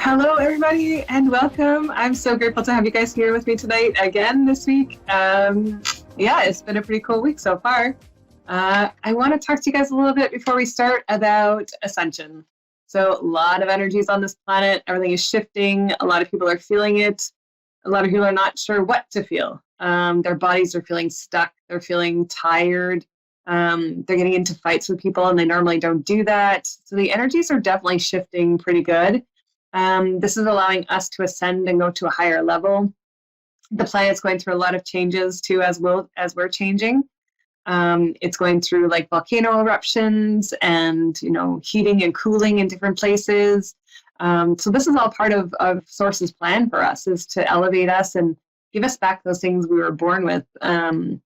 Hello, everybody, and welcome. I'm so grateful to have you guys here with me tonight again this week. Yeah, it's been a pretty cool week so far. I want to talk to you guys a little bit before we start about ascension. So a lot of energies on this planet. Everything is shifting. A lot of people are feeling it. A lot of people are not sure what to feel. Their bodies are feeling stuck. They're feeling tired. They're getting into fights with people, and they normally don't do that. So the energies are definitely shifting pretty good. This is allowing us to ascend and go to a higher level. The planet's going through a lot of changes too, as we're changing. It's going through like volcano eruptions and heating and cooling in different places. So this is all part of Source's plan for us, is to elevate us and give us back those things we were born with, and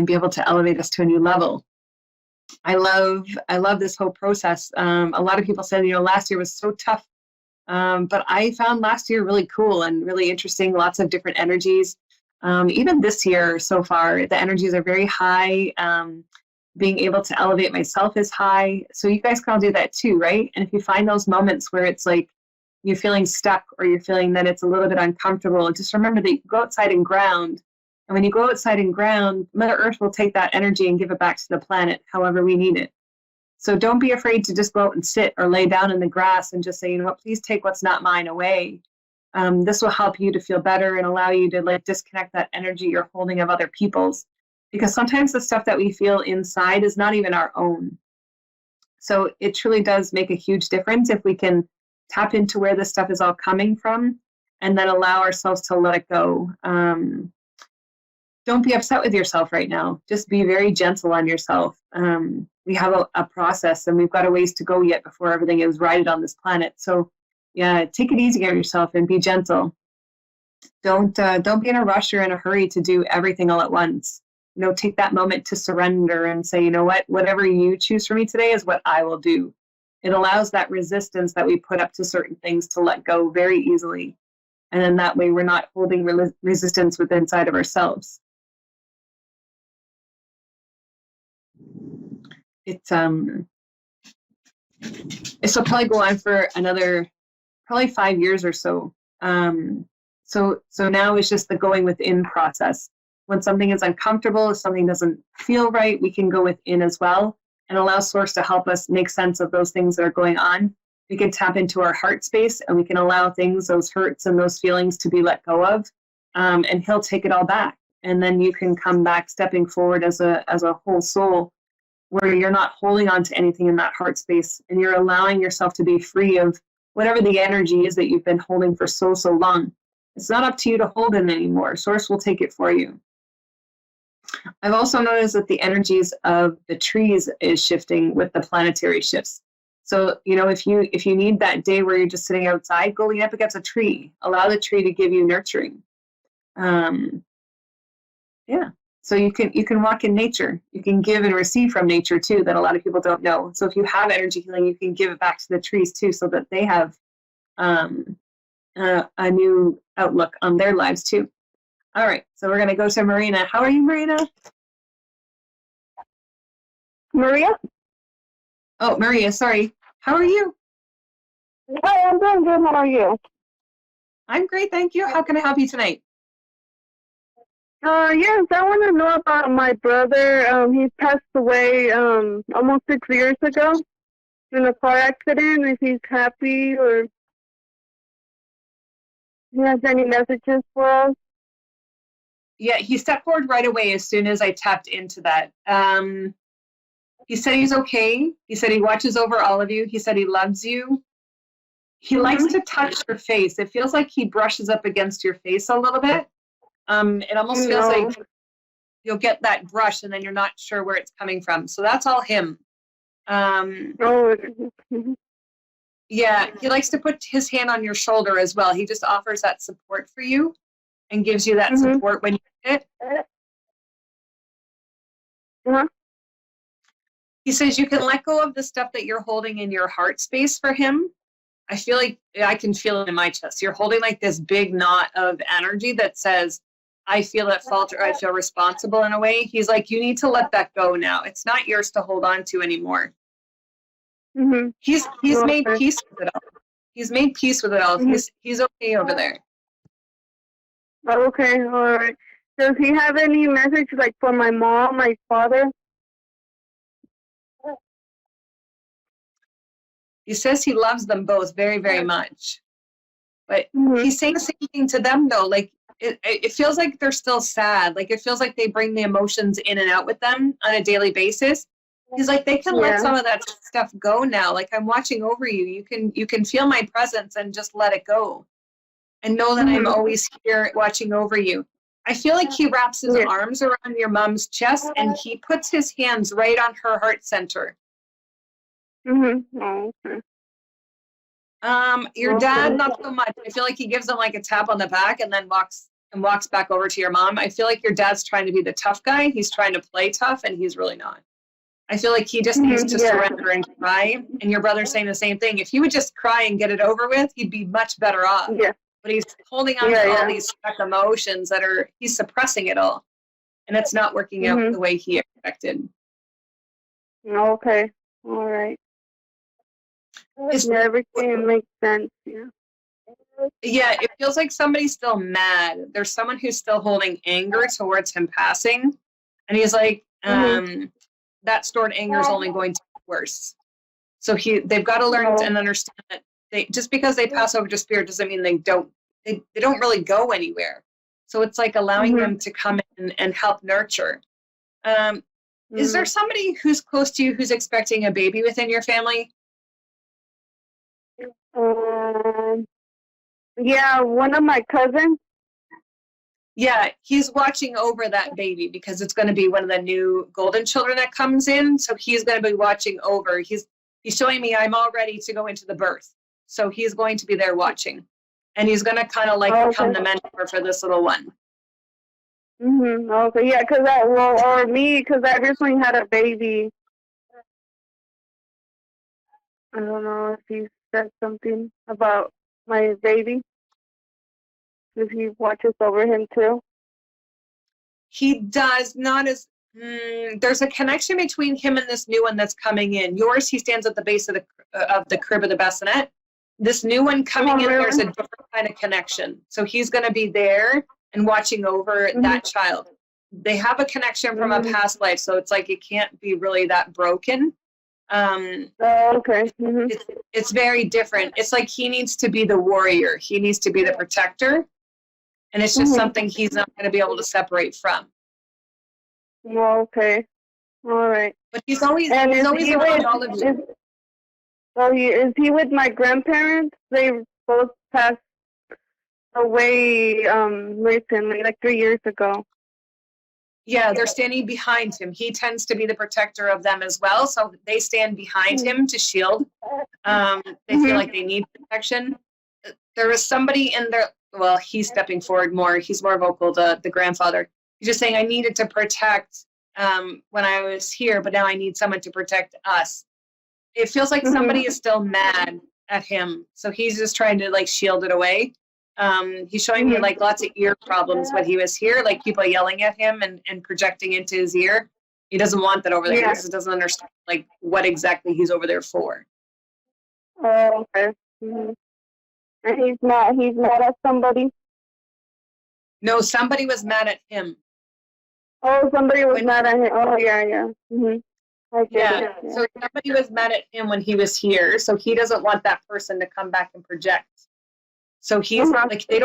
be able to elevate us to a new level. I love this whole process. A lot of people said, last year was so tough. But I found last year really cool and really interesting, lots of different energies. Even this year so far, the energies are very high. Being able to elevate myself is high. So you guys can all do that too, right? And if you find those moments where it's like you're feeling stuck or you're feeling that it's a little bit uncomfortable, just remember that you go outside and ground. And when you go outside and ground, Mother Earth will take that energy and give it back to the planet however we need it. So don't be afraid to just go out and sit or lay down in the grass and just say, please take what's not mine away. This will help you to feel better and allow you to disconnect that energy you're holding of other people's. Because sometimes the stuff that we feel inside is not even our own. So it truly does make a huge difference if we can tap into where this stuff is all coming from and then allow ourselves to let it go. Don't be upset with yourself right now. Just be very gentle on yourself. We have a process, and we've got a ways to go yet before everything is righted on this planet. So, yeah, take it easy on yourself and be gentle. Don't be in a rush or in a hurry to do everything all at once. Take that moment to surrender and say, whatever you choose for me today is what I will do. It allows that resistance that we put up to certain things to let go very easily, and then that way we're not holding resistance within inside of ourselves. This will probably go on for another probably 5 years or so. So now it's just the going within process. When something is uncomfortable, if something doesn't feel right, we can go within as well and allow Source to help us make sense of those things that are going on. We can tap into our heart space and we can allow those hurts and those feelings to be let go of, and He'll take it all back. And then you can come back stepping forward as a whole soul, where you're not holding on to anything in that heart space and you're allowing yourself to be free of whatever the energy is that you've been holding for so long. It's not up to you to hold it anymore. Source will take it for you. I've also noticed that the energies of the trees is shifting with the planetary shifts. So, if you need that day where you're just sitting outside, go lean up against a tree. Allow the tree to give you nurturing. Yeah. So you can walk in nature. You can give and receive from nature too, that a lot of people don't know. So if you have energy healing, you can give it back to the trees too, so that they have a new outlook on their lives too. All right, so we're going to go to Marina. How are you, Marina? Maria? Oh, Maria, sorry. How are you? Hi, I'm doing good. How are you? I'm great, thank you. How can I help you tonight? Yes, I want to know about my brother. He passed away almost 6 years ago in a car accident. If he's happy or he has any messages for us. Yeah, he stepped forward right away as soon as I tapped into that. He said he's okay. He said he watches over all of you. He said he loves you. He likes to touch your face. It feels like he brushes up against your face a little bit. It almost feels like you'll get that brush and then you're not sure where it's coming from. So that's all him. Yeah, he likes to put his hand on your shoulder as well. He just offers that support for you and gives you that support when you need it. He says you can let go of the stuff that you're holding in your heart space for him. I feel like I can feel it in my chest. You're holding like this big knot of energy that says, I feel at fault or I feel responsible in a way. He's like, you need to let that go now. It's not yours to hold on to anymore. He's made peace with it all. He's made peace with it all. Mm-hmm. He's okay over there. Okay, all right. Does he have any message like for my mom, my father? He says he loves them both very, very much. But Mm-hmm. he's saying the same thing to them though. Like it feels like they're still sad. Like it feels like they bring the emotions in and out with them on a daily basis. He's like, they can let some of that stuff go now. Like I'm watching over you. You can feel my presence and just let it go. And know that I'm always here watching over you. I feel like he wraps his arms around your mom's chest and he puts his hands right on her heart center. Mm-hmm. Oh, okay. Your dad, not so much. I feel like he gives him like a tap on the back and then walks back over to your mom. I feel like your dad's trying to be the tough guy. He's trying to play tough and he's really not. I feel like he just needs to surrender and cry. And your brother's saying the same thing. If he would just cry and get it over with, he'd be much better off. Yeah. But he's holding on to all these stuck emotions he's suppressing it all. And it's not working out the way he expected. Okay. All right. Everything makes sense. Yeah. Yeah, it feels like somebody's still mad. There's someone who's still holding anger towards him passing. And he's like, that stored anger is only going to get worse. So they've got to learn and understand that just because they pass over to spirit doesn't mean they don't really go anywhere. So it's like allowing them to come in and help nurture. Is there somebody who's close to you who's expecting a baby within your family? Yeah, one of my cousins. Yeah, he's watching over that baby because it's going to be one of the new golden children that comes in. So he's going to be watching over. He's showing me I'm all ready to go into the birth. So he's going to be there watching. And he's going to kind of like become the mentor for this little one. Okay, yeah, because I recently had a baby. I don't know if he said something about my baby. If he watches over him too. He does not as. There's a connection between him and this new one that's coming in. Yours, he stands at the base of the crib of the bassinet. This new one coming in, there's a different kind of connection. So he's going to be there and watching over that child. They have a connection from a past life, so it's like it can't be really that broken. Okay. It's very different. It's like he needs to be the warrior. He needs to be the protector. And it's just something he's not going to be able to separate from. Okay. All right. But he's always around all of you. Is he with my grandparents? They both passed away recently, like 3 years ago. Yeah, they're standing behind him. He tends to be the protector of them as well. So they stand behind him to shield. They feel like they need protection. There was somebody in there. Well, he's stepping forward more. He's more vocal, the grandfather. He's just saying, I needed to protect when I was here, but now I need someone to protect us. It feels like somebody is still mad at him. So he's just trying to like shield it away. He's showing me like lots of ear problems when he was here, like people yelling at him and projecting into his ear. He doesn't want that over there. He just doesn't understand like what exactly he's over there for. Oh, okay. And he's mad at somebody? No, somebody was mad at him. Oh, somebody was mad at him. Oh, yeah. Yeah, so somebody was mad at him when he was here, so he doesn't want that person to come back and project. So he's like, he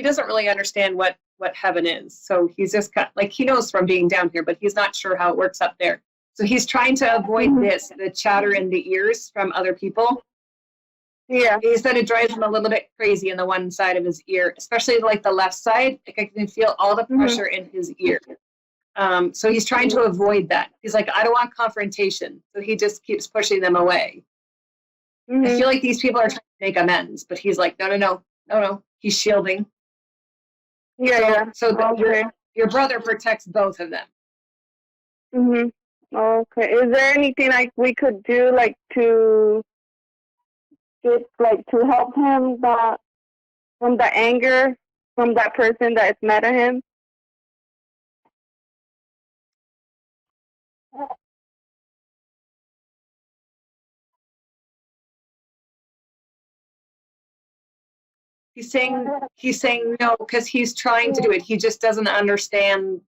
doesn't really understand what heaven is. So he's just like, he knows from being down here, but he's not sure how it works up there. So he's trying to avoid the chatter in the ears from other people. Yeah. He said it drives him a little bit crazy in the one side of his ear, especially like the left side. Like I can feel all the pressure in his ear. So he's trying to avoid that. He's like, I don't want confrontation. So he just keeps pushing them away. I feel like these people are trying to make amends, but he's like, no. He's shielding. Yeah. So your brother protects both of them. Okay. Is there anything like we could do like to help him from the anger from that person that is mad at him? he's saying no because he's trying to do it. He just doesn't understand.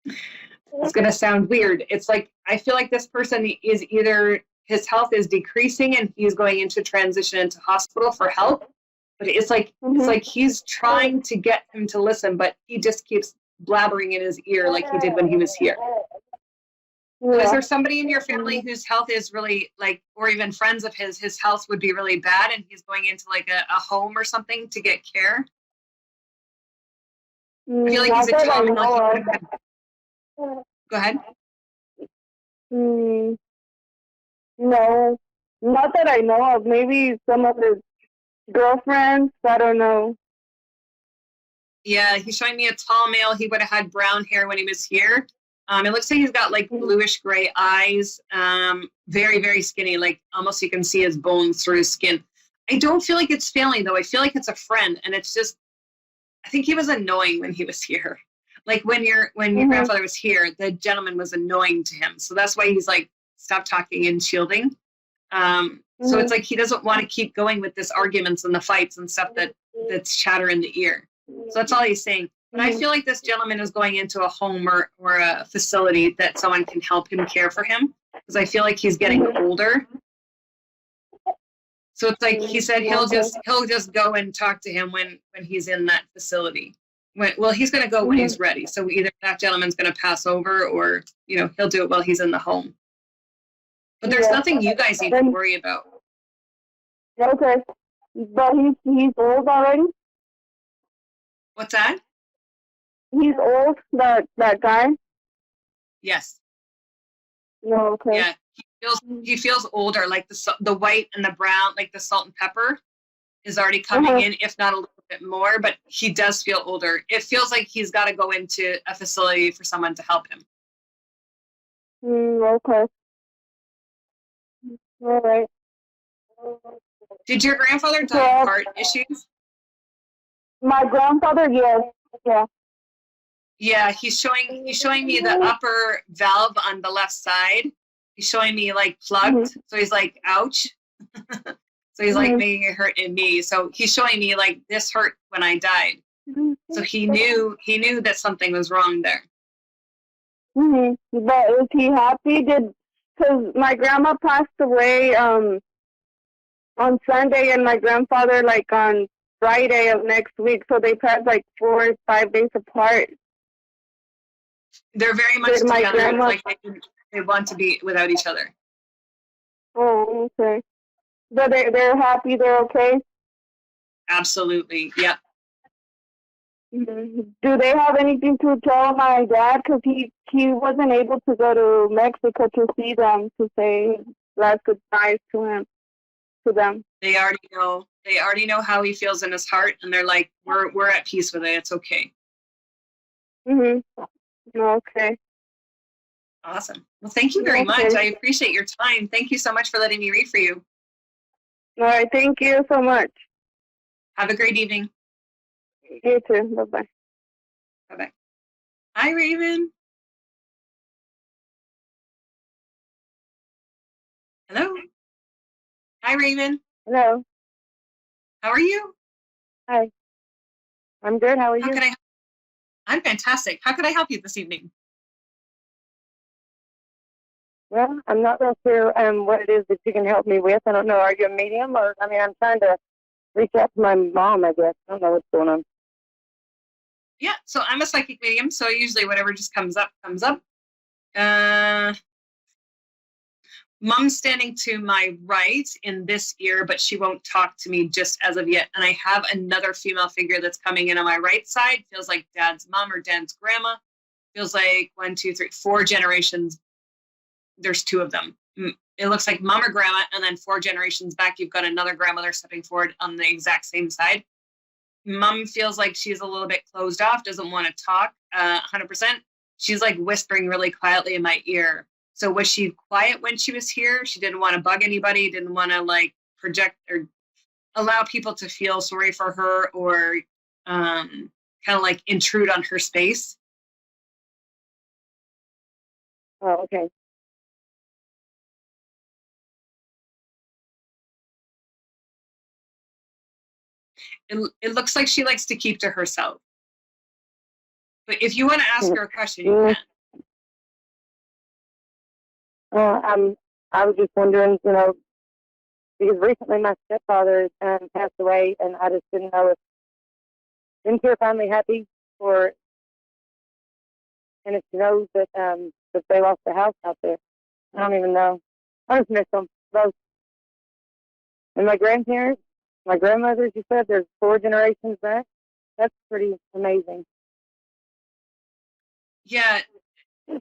It's going to sound weird. It's like I feel like this person is either his health is decreasing and he's going into transition into hospital for help, but it's like he's trying to get him to listen, but he just keeps blabbering in his ear like he did when he was here. So is there somebody in your family whose health is really like, or even friends of his health would be really bad and he's going into like a home or something to get care? I feel like he's a gentleman. Go ahead. No, not that I know of. Maybe some of his girlfriends. I don't know. Yeah, he's showing me a tall male. He would have had brown hair when he was here. It looks like he's got like bluish gray eyes. Very, very skinny. Like almost you can see his bones through his skin. I don't feel like it's family though. I feel like it's a friend, and it's just. I think he was annoying when he was here. Like when your grandfather was here, the gentleman was annoying to him. So that's why he's like, stop talking and shielding. So it's like he doesn't want to keep going with this arguments and the fights and stuff that's chatter in the ear. So that's all he's saying. But I feel like this gentleman is going into a home or a facility that someone can help him care for him. Because I feel like he's getting older. So it's like he said he'll just go and talk to him when he's in that facility. He's going to go when he's ready. So either that gentleman's going to pass over or, he'll do it while he's in the home. But there's nothing you guys need to worry about. Okay. But he's old already? What's that? He's old, that guy? Yes. No, okay. Yeah. He feels older, like the white and the brown, like the salt and pepper is already coming in, if not a little bit more, but he does feel older. It feels like he's got to go into a facility for someone to help him. Okay. All right. Did your grandfather die of heart issues? My grandfather, yes. Yeah. Yeah, he's showing me the upper valve on the left side. He's showing me like plugged. So he's like, ouch. So he's like making it hurt in me. So he's showing me like this hurt when I died. So he knew that something was wrong there. But is he happy? Because my grandma passed away on Sunday and my grandfather like on Friday of next week. So they passed like 4 or 5 days apart. They're very much together. Like they want to be without each other. Oh, okay. But they're happy. They're okay. Absolutely. Yep. Do they have anything to tell my dad? Because he wasn't able to go to Mexico to see them to say last goodbyes to them. They already know. They already know how he feels in his heart, and they're like, we're at peace with it. It's okay. Okay. Awesome. Well, thank you very much. I appreciate your time. Thank you so much for letting me read for you. All right. Thank you so much. Have a great evening. You too. Bye-bye. Bye-bye. Hi, Raven. Hello. Hi, Raven. Hello. How are you? Hi. I'm good. How are you? I'm fantastic. How could I help you this evening? Well, I'm not real sure what it is that you can help me with. I don't know. Are you a medium? I'm trying to reach out to my mom, I guess. I don't know what's going on. Yeah, so I'm a psychic medium, so usually whatever just comes up, comes up. Mom's standing to my right in this ear, but she won't talk to me just as of yet. And I have another female figure that's coming in on my right side. Feels like Dad's mom or Dad's grandma. Feels like 1, 2, 3, 4 generations. There's 2 of them. It looks like mom or grandma, and then 4 generations back, you've got another grandmother stepping forward on the exact same side. Mom feels like she's a little bit closed off, doesn't want to talk 100%. She's like whispering really quietly in my ear. So was she quiet when she was here? She didn't want to bug anybody, didn't want to like project or allow people to feel sorry for her or kind of like intrude on her space. Oh, okay. It looks like she likes to keep to herself. But if you want to ask her a question, you Mm. can. I was just wondering, because recently my stepfather passed away, and I just didn't know if didn't her family happy for, and if she knows that they lost the house out there. I don't even know. I just miss them both. And my grandparents, my grandmother, she said there's 4 generations back. That's pretty amazing. Yeah,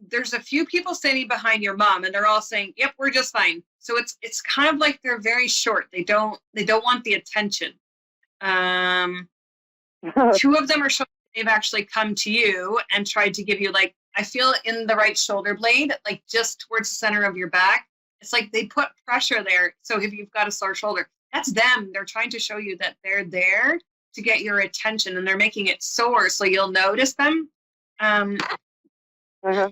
there's a few people standing behind your mom, and they're all saying, "Yep, we're just fine." So it's kind of like they're very short. They don't want the attention. Um, Two of them are showing they've actually come to you and tried to give you, like, I feel in the right shoulder blade, like just towards the center of your back. It's like they put pressure there. So if you've got a sore shoulder, that's them. They're trying to show you that they're there to get your attention, and they're making it sore so you'll notice them. Um, Uh-huh.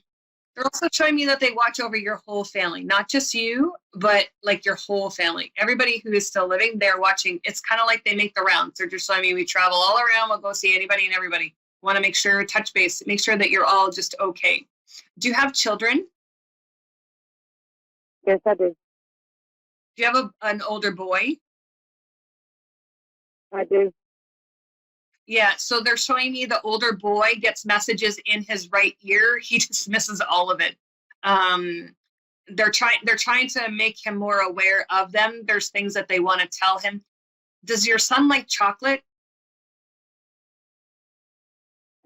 They're also showing me that they watch over your whole family, not just you, but like your whole family. Everybody who is still living, they're watching. It's kind of like they make the rounds. They're just showing me we travel all around. We'll go see anybody and everybody. Want to make sure, touch base, make sure that you're all just okay. Do you have children? Yes, I do. Do you have an older boy? I do. Yeah, so they're showing me the older boy gets messages in his right ear. He dismisses all of it. They're trying to make him more aware of them. There's things that they want to tell him. Does your son like chocolate?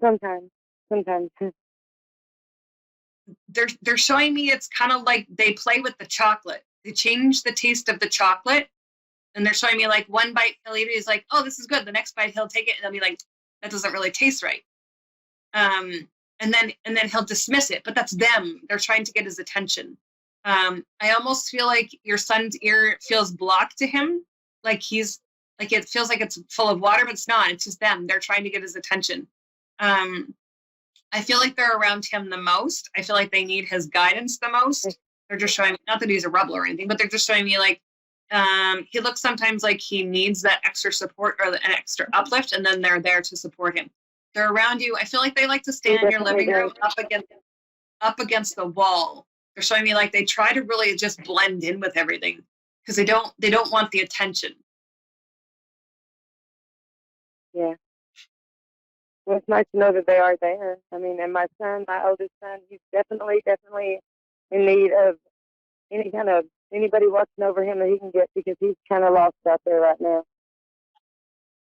Sometimes. Sometimes. They're showing me it's kind of like they play with the chocolate. They change the taste of the chocolate, and they're showing me like one bite he'll eat it. He's like, "Oh, this is good." The next bite he'll take it, and they'll be like, "That doesn't really taste right." And then he'll dismiss it, but that's them. They're trying to get his attention. I almost feel like your son's ear feels blocked to him, like he's like it feels like it's full of water, but it's not. It's just them. They're trying to get his attention. I feel like they're around him the most. I feel like they need his guidance the most. They're just showing me, not that he's a rebel or anything, but they're just showing me like he looks sometimes like he needs that extra support or an extra uplift, and then they're there to support him. They're around you. I feel like they like to stand in your living room up against the wall. They're showing me like they try to really just blend in with everything because they don't want the attention. Yeah. Well, it's nice to know that they are there. I mean, and my son, my oldest son, he's definitely in need of anybody watching over him that he can get, because he's kind of lost out there right now.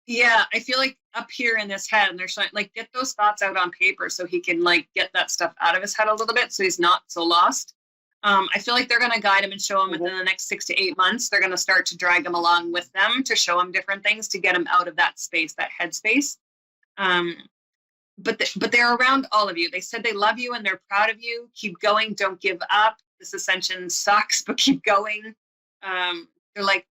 Yeah, I feel like up here in his head, and they're showing like get those thoughts out on paper so he can like get that stuff out of his head a little bit so he's not so lost. I feel like they're going to guide him and show him within the next 6 to 8 months. They're going to start to drag him along with them to show him different things to get him out of that space, that headspace. But they're around all of you. They said they love you and they're proud of you. Keep going. Don't give up. This ascension sucks, but keep going. They're like,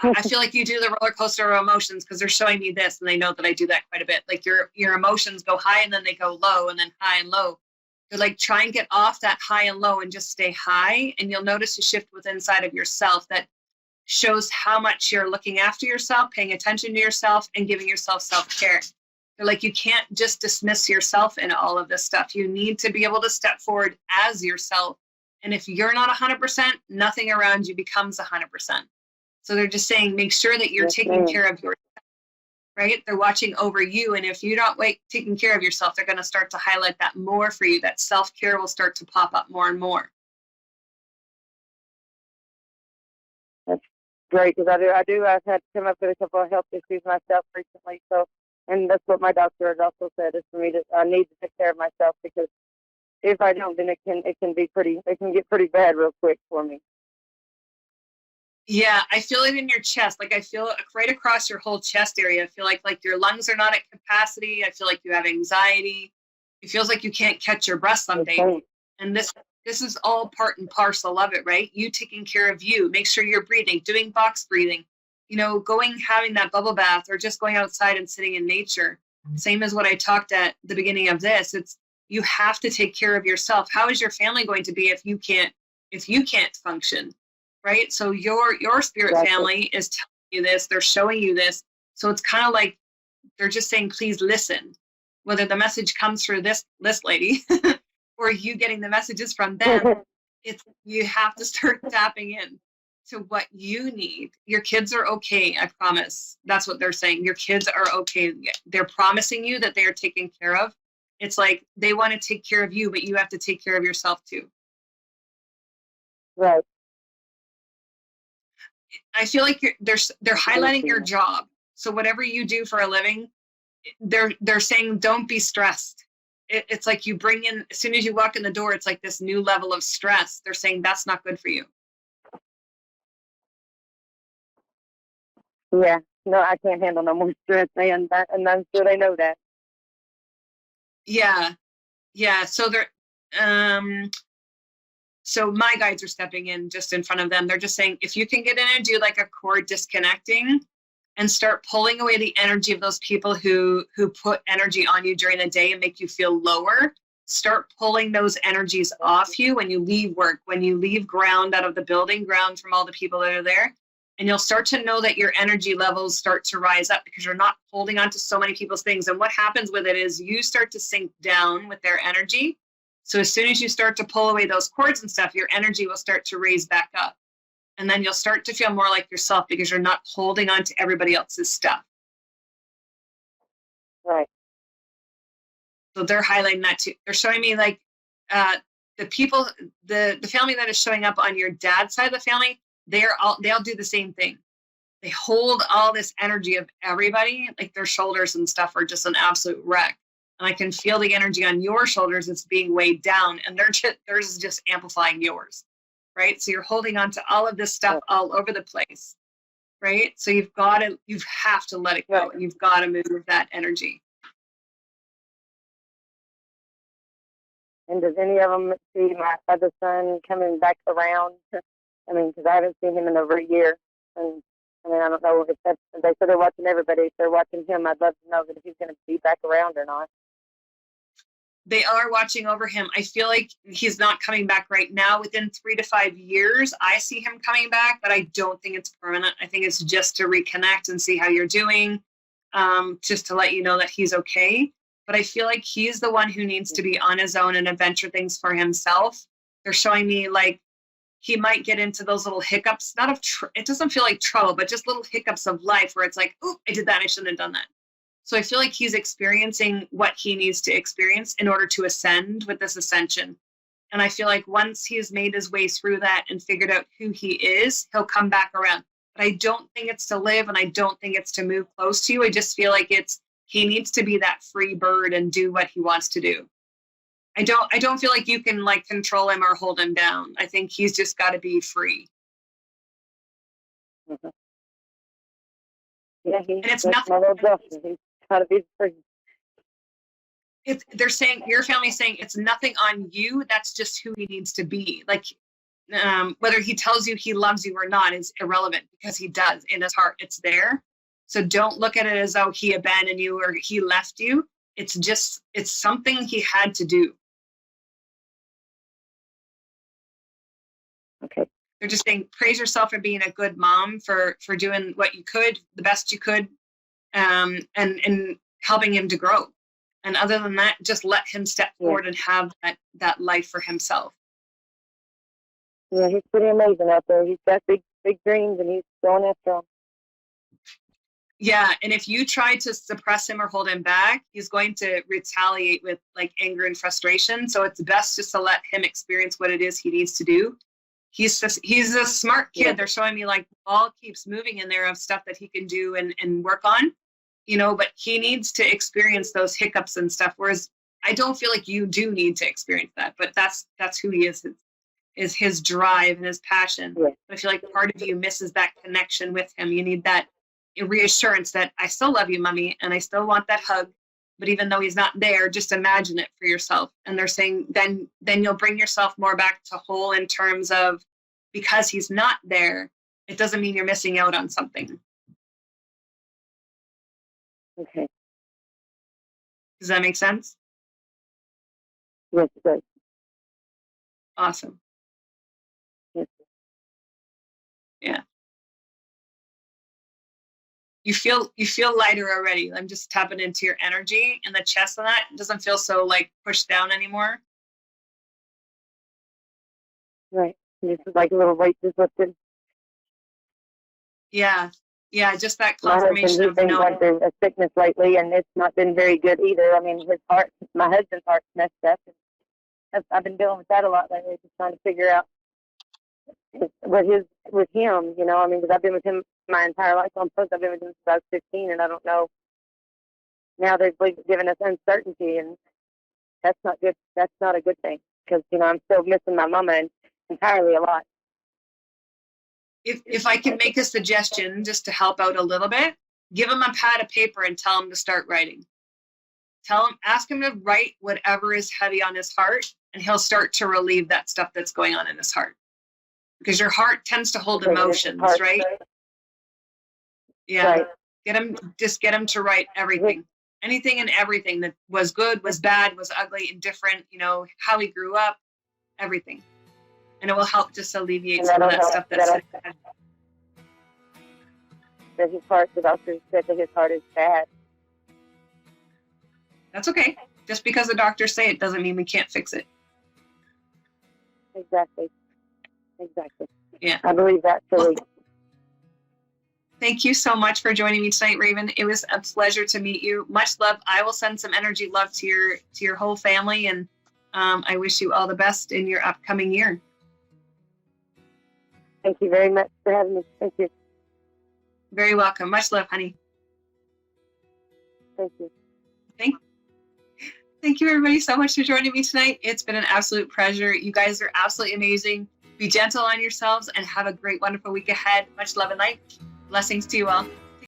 I feel like you do the roller coaster of emotions because they're showing me this, and they know that I do that quite a bit. Like your emotions go high and then they go low and then high and low. They're like, try and get off that high and low and just stay high. And you'll notice a shift within inside of yourself that shows how much you're looking after yourself, paying attention to yourself, and giving yourself self-care. They're like, you can't just dismiss yourself in all of this stuff. You need to be able to step forward as yourself. And if you're not 100%, nothing around you becomes 100%. So they're just saying, make sure that you're taking care of yourself, right? They're watching over you. And if you're not taking care of yourself, they're going to start to highlight that more for you. That self-care will start to pop up more and more. That's great, because I do. I've had to come up with a couple of health issues myself recently. So, and that's what my doctor has also said, is for me to, I need to take care of myself, because if I don't, then it can get pretty bad real quick for me. Yeah, I feel it in your chest. Like I feel it right across your whole chest area. I feel like your lungs are not at capacity. I feel like you have anxiety. It feels like you can't catch your breath someday. Okay. And this is all part and parcel of it, right? You taking care of you. Make sure you're breathing, doing box breathing, having that bubble bath, or just going outside and sitting in nature. Same as what I talked at the beginning of this. It's, you have to take care of yourself. How is your family going to be if you can't function? Right? So your spirit family is telling you this. They're showing you this So it's kind of like they're just saying, please listen. Whether the message comes through this lady or you getting the messages from them, it's you have to start tapping in to what you need. Your kids are okay, I promise. That's what they're saying. Your kids are okay. They're promising you that they are taken care of. It's like they want to take care of you, but you have to take care of yourself too. Right. I feel like they're highlighting your job. So whatever you do for a living, they're saying don't be stressed. It's like you bring in, as soon as you walk in the door, it's like this new level of stress. They're saying that's not good for you. Yeah. No, I can't handle no more stress, and I'm sure they know that. Yeah. So so my guides are stepping in just in front of them. They're just saying, if you can get in and do like a core disconnecting and start pulling away the energy of those people who put energy on you during the day and make you feel lower, start pulling those energies off you when you leave work, when you leave ground out of the building, ground from all the people that are there. And you'll start to know that your energy levels start to rise up because you're not holding on to so many people's things. And what happens with it is you start to sink down with their energy. So as soon as you start to pull away those cords and stuff, your energy will start to raise back up. And then you'll start to feel more like yourself because you're not holding on to everybody else's stuff. Right. So they're highlighting that too. They're showing me like the people, the family that is showing up on your dad's side of the family, they'll do the same thing. They hold all this energy of everybody, like their shoulders and stuff are just an absolute wreck. And I can feel the energy on your shoulders. It's being weighed down, and theirs is just amplifying yours, right? So you're holding on to all of this stuff all over the place, right? So you have to let it go. Right. You've got to move that energy. And does any of them see my other son coming back around? I mean, because I haven't seen him in over a year. And I mean, I don't know if that's, they said they're watching everybody. If they're watching him, I'd love to know that if he's going to be back around or not. They are watching over him. I feel like he's not coming back right now. Within 3 to 5 years, I see him coming back, but I don't think it's permanent. I think it's just to reconnect and see how you're doing, just to let you know that he's okay. But I feel like he's the one who needs to be on his own and adventure things for himself. They're showing me like he might get into those little hiccups, not of, it doesn't feel like trouble, but just little hiccups of life where it's like, oh, I did that. I shouldn't have done that. So I feel like he's experiencing what he needs to experience in order to ascend with this ascension. And I feel like once he's made his way through that and figured out who he is, he'll come back around. But I don't think it's to live, and I don't think it's to move close to you. I just feel like he needs to be that free bird and do what he wants to do. I don't feel like you can like control him or hold him down. I think he's just got to be free. Mm-hmm. Yeah, and it's nothing. My little Justin, he's got to be free. They're saying, your family's saying it's nothing on you. That's just who he needs to be. Like, whether he tells you he loves you or not is irrelevant because he does in his heart. It's there. So don't look at it as though he abandoned you or he left you. It's something he had to do. Okay. They're just saying, praise yourself for being a good mom, for doing what you could, the best you could, and helping him to grow. And other than that, just let him step forward and have that life for himself. Yeah, he's pretty amazing out there. He's got big dreams, and he's going after them. Yeah, and if you try to suppress him or hold him back, he's going to retaliate with like anger and frustration. So it's best just to let him experience what it is he needs to do. He's a smart kid. Yeah. They're showing me like the ball keeps moving in there of stuff that he can do and work on, but he needs to experience those hiccups and stuff. Whereas I don't feel like you do need to experience that, but that's who he is his drive and his passion. Yeah. But I feel like part of you misses that connection with him. You need that reassurance that I still love you, mommy, and I still want that hug. But even though he's not there, just imagine it for yourself. And they're saying then you'll bring yourself more back to whole in terms of, because he's not there, it doesn't mean you're missing out on something. Okay. Does that make sense? Yes, it does. Awesome. Yes. Yeah. you feel lighter already. I'm just tapping into your energy in the chest, and that doesn't feel so like pushed down anymore. Right. Just like a little weight just lifted. Yeah, just that My husband, confirmation he's of been going through a sickness lately, and it's not been very good either. I mean, my husband's heart's messed up. I've been dealing with that a lot lately, just trying to figure out with him, you know. I mean, because I've been with him my entire life. So I'm supposed I've been with him since I was 15, and I don't know. Now they've given us uncertainty, and that's not good. That's not a good thing, because you know I'm still missing my mama entirely a lot. If I can make a suggestion just to help out a little bit, give him a pad of paper and tell him to start writing. Ask him to write whatever is heavy on his heart, and he'll start to relieve that stuff that's going on in his heart. Because your heart tends to hold emotions, right? Yeah. Right. Get him to write everything. Anything and everything that was good, was bad, was ugly, indifferent, you know, how he grew up, everything. And it will help just alleviate some of that stuff that's that his heart, the doctor said that his heart is bad. That's okay. Just because the doctors say it doesn't mean we can't fix it. Exactly. Yeah. I believe that fully. Well, thank you so much for joining me tonight, Raven. It was a pleasure to meet you. Much love. I will send some energy love to your whole family, and I wish you all the best in your upcoming year. Thank you very much for having me. Thank you. Very welcome. Much love, honey. Thank you. Thank you, everybody, so much for joining me tonight. It's been an absolute pleasure. You guys are absolutely amazing. Be gentle on yourselves and have a great, wonderful week ahead. Much love and light. Blessings to you all.